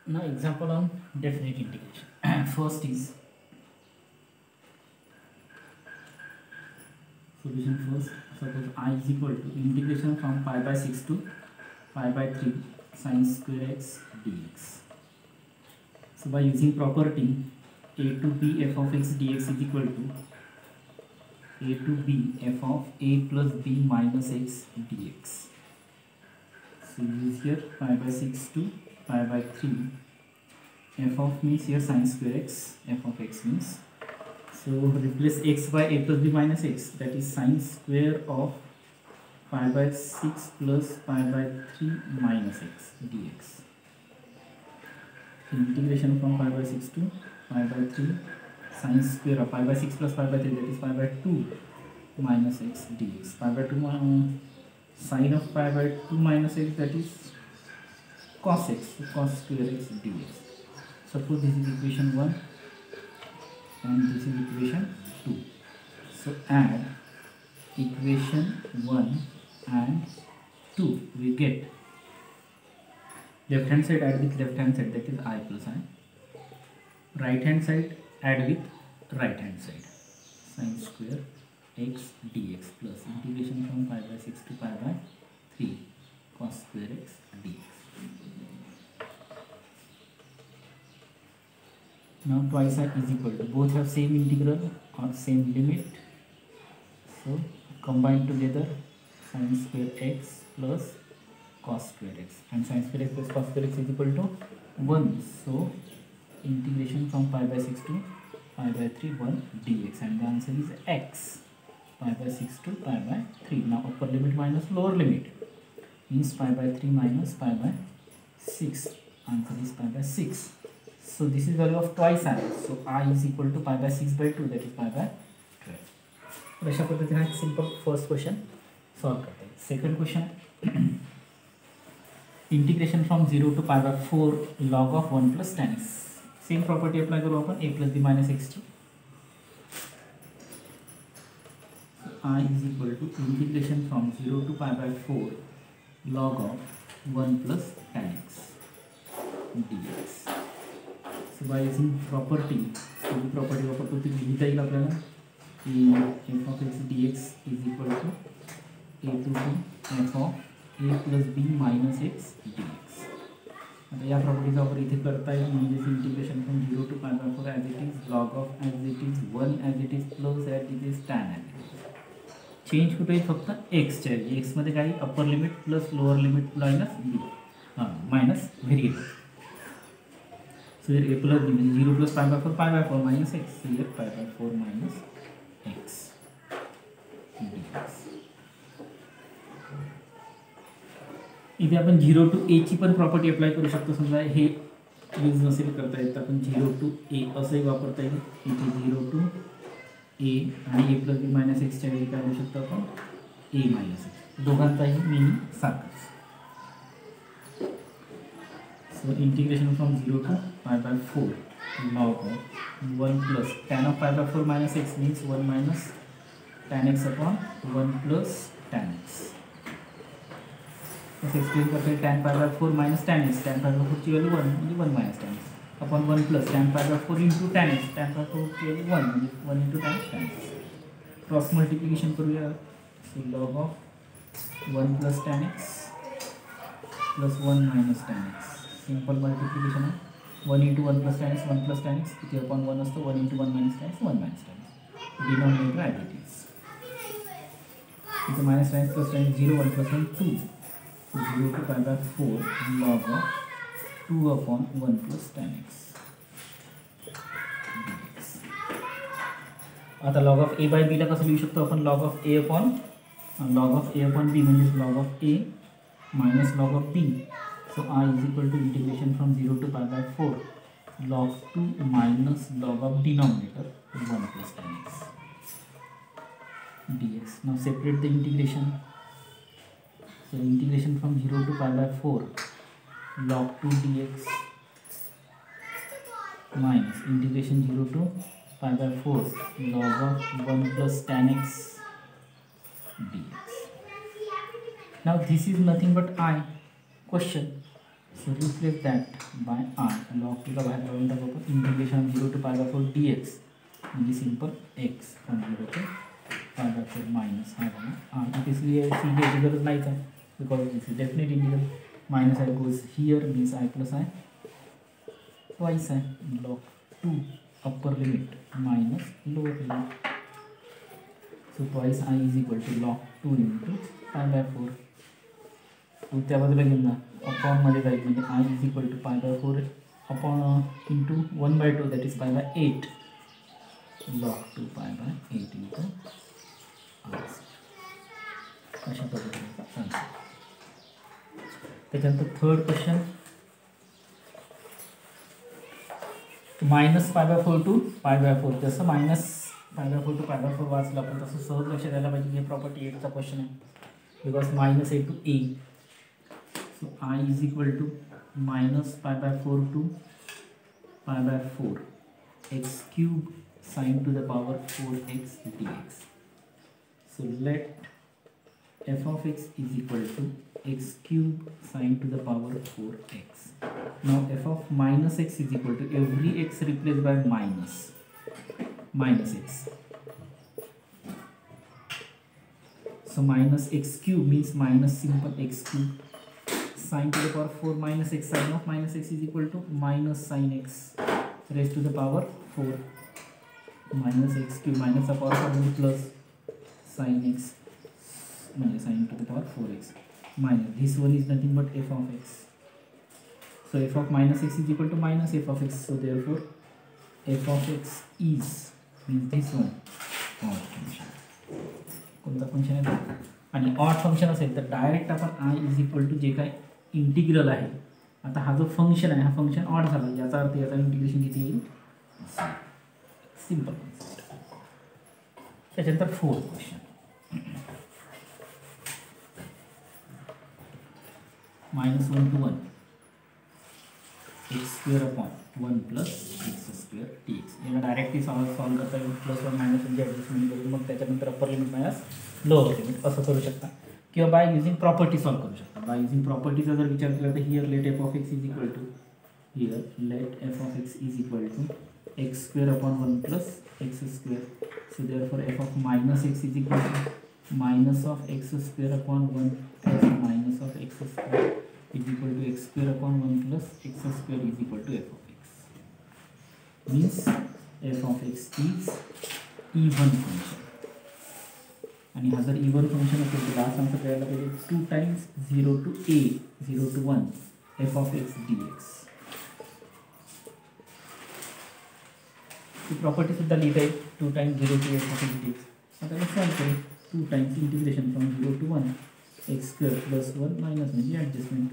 Now example on definite integration. First is solution first. Suppose I is equal to integration from pi by 6 to pi by 3 sin square x dx. So by using property a to b f of x dx is equal to a to b f of a plus b minus x dx. So use here pi by 6 to pi by 3. F of means here sin square x, f of x means. So replace x by a plus b minus x, that is sin square of pi by 6 plus pi by 3 minus x dx. Integration from pi by 6 to pi by 3 sin square of pi by 6 plus pi by 3, that is pi by 2 minus x dx. Pi by 2 sin of pi by 2 minus x, that is cos x, so cos square x dx. Suppose this is equation 1 and this is equation 2. So add equation 1 and 2, we get left hand side add with left hand side, that is I plus I. Right hand side add with right hand side, sin square x dx plus integration from pi by 6 to pi by 3 cos square x dx. Now twice I is equal to, both have same integral or same limit, so combine together sin square x plus cos square x, and sin square x plus cos square x is equal to 1. So integration from pi by 6 to pi by 3 1 dx, and the answer is x, pi by 6 to pi by 3. Now upper limit minus lower limit means pi by 3 minus pi by 6, answer is pi by 6. So this is value of twice I, so I is equal to pi by 6 by 2, that is pi by 12. तर अशा पद्धतीने हा simple first question सॉल्व करता है. Second question, integration from 0 to pi by 4 log of 1 plus tan x. Same property apply करू आपण a plus b minus x ची. I is equal to integration from 0 to pi by 4 log of 1 plus tan x dx. So by using property, property वापरतो ती लिहिता येईल आपल्याला की f of x dx is equal to a to b f of a plus b minus x dx. आता या प्रॉपर्टीचा वापर इथे करता येईल, म्हणजे integration from 0 to pi by 4 as it is log of as it is 1 as it is plus as it is tan as it is. Change कुठे आहे, फक्त एक्सच्या ऐवजी एक्समध्ये काही upper limit plus lower limit minus B minus variable. So here a plus b means 0 plus pi by 4 minus x. So here pi by 4 minus x dx. इथे आपण 0 to a ची पण प्रॉपर्टी अप्लाय करू शकतो. समजा हे use नसेल करता येत, आपण 0 to a असंही वापरता येईल. इथे 0 to a आणि a plus b minus x च्या ऐवजी काय करू शकतो आपण a minus x. दोघांचाही मिनिंग सारखाच. So integration from 0 to pi by 4 log of 1 plus tan of pi by 4 minus x means 1 minus tan x upon 1 plus tan x. इसे explain करते हैं tan pi by 4 minus tan x. tan pi by 4 ची value 1 म्हणजे 1 minus tan x upon 1 plus tan pi by 4 into tan x. tan pi by 4 ची value 1 म्हणजे 1 into tan x. Cross multiplication करूया. So log of 1 plus tan x plus 1 minus tan x. Simple multiplication आहे. 1 into 1 plus tan x 1 plus tan x इथे upon 1 असतो. 1 into 1 minus tan x 1 minus tan x. Denominator as it is. इथे minus tan x plus tan x 0 1 plus 1 2. 0 to pi by 4 log of 2 upon 1 plus tan x dx. आता log of a by b ला कसं लिहू शकतो आपण, log of a upon b म्हणजे log of a minus log of b. So I is equal to integration from 0 to pi by 4 log 2 minus log of denominator 1 plus tan x dx. Now separate the integration. So integration from 0 to pi by 4 log 2 dx minus integration 0 to pi by 4 log of 1 plus tan x dx. Now this is nothing but I. Question: So replace that by r. log 2 का बाहेर काढून टाकू आपण. Integration 0 to pi by 4 dx म्हणजे simple x from 0 to pi by 4 minus हा वाला r. इसलिए सी घ्यायची गरज नाहीच आहे because this is definite integral. Minus i goes here means i plus i twice i log 2 upper limit minus lower limit. So twice i is equal to log 2 into pi by 4. तो त्या बाजूला घेऊन जा अपॉनमध्ये जाईल म्हणजे i is equal to pi by 4 upon into 1/2 that is pi by 8 log 2 pi by 8 into अशा पद्धतीचा answer. त्याच्यानंतर third question minus pi by 4 to pi by 4. जसं minus pi by 4 to pi by 4 वाचलं आपण तसं सहज लक्षात यायला पाहिजे. हे प्रॉपर्टी 8चा क्वेश्चन आहे because minus a to a. So I is equal to minus pi by 4 to pi by 4 x cube sine to the power 4x dx. So let f of x is equal to x cube sine to the power 4x. Now f of minus x is equal to every x replaced by minus x. So minus x cube means minus simple x cube. Sine to the power 4 minus x sine of minus x is equal to minus sine x raised to the power 4 minus x cube minus the power 4 plus sine x minus sine to the power 4x minus this one is nothing but f of x. So f of minus x is equal to minus f of x. So therefore f of x is means this one odd function. कोणता function आहे आणि odd function असेल तर direct आपण i is equal to जे काय integral आहे. आता हा जो फंक्शन आहे हा फंक्शन ऑड झाला याचा अर्थ याचा इंटिग्रेशन किती येईल सिंपल. त्याच्यानंतर fourth question -1 to 1 x square upon 1 plus X square dx. याला डायरेक्टली सॉल्व करता येईल. +1 -1 ची ॲडजस्टमेंट करून मग त्याच्यानंतर upper limit minus lower limit असं करू शकता किंवा बाय युझिंग प्रॉपर्टी सॉल्व करू शकता. बाय युझिंग प्रॉपर्टीचा जर विचार केला तर here let F of X is equal to X square upon 1 plus X square. So therefore F of minus X is equal to minus of X square upon 1 plus minus of X square is equal to X square upon 1 plus X square is equal to F of X. Means F of X is even function. आणि हा जर even function असेल तर last answer करायला पाहिजे 2 times 0 to a 0 to 1 f of x dx. He property सुद्धा लिहिता येईल 2 times 0 to f of x dx. आता मी सॉल्व करू 2 times integration from 0 to 1 x square plus 1 minus म्हणजे ॲडजस्टमेंट.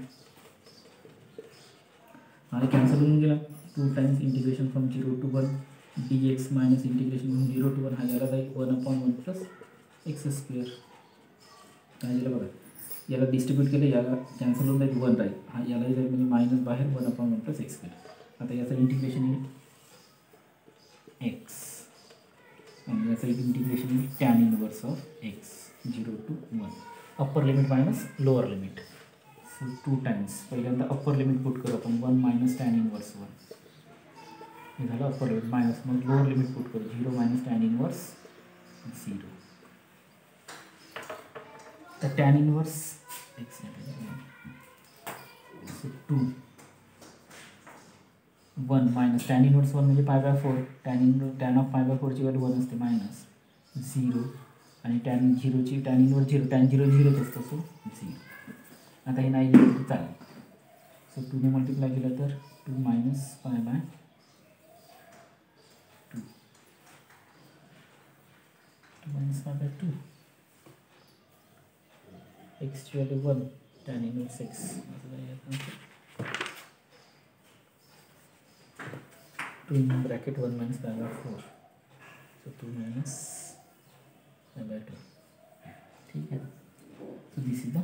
आणि कॅन्सल होऊन गेला. 2 times integration from 0 to 1 dx minus integration from 0 to 1 हा याला जाईल 1/1 प्लस एक्स स्क्वेअर. काय झालं बघा याला डिस्ट्रीब्यूट केलं याला कॅन्सल होऊन जाईल 1 राहील. हा यालाही जाईल म्हणजे मायनस बाहेर 1/1 प्लस एक्स स्क्वेअर. आता याचं इंटिग्रेशन येईल एक्स आणि याचं इंटिग्रेशन येईल tan inverse of x 0 to 1 upper limit minus lower limit. So 2 times पहिल्यांदा अप्पर लिमिट पुट करू आपण 1 मायनस टॅन इनवर्स 1 हे झालं अप्पर लिमिट मायनस. मग लोअर लिमिट पुट करू 0 minus tan inverse 0. The tan inverse x so 2 1 minus tan inverse 1 म्हणजे पाय by 4 tan of pi by 4 ची value 1 असते मायनस 0 आणि tan 0 ची tan इनवर्स 0 tan 0 0च असतं सो 0. आता हे नाही लिहिलं तर चालेल. सो 2 ने मल्टिप्लाय केलं तर 2 minus pi bye 2 minus pi bye 2 x ची value 1 tan inverse x 2 in bracket 1 minus pi by 4 so 2 minus pi by 2. ठीक है. So this is the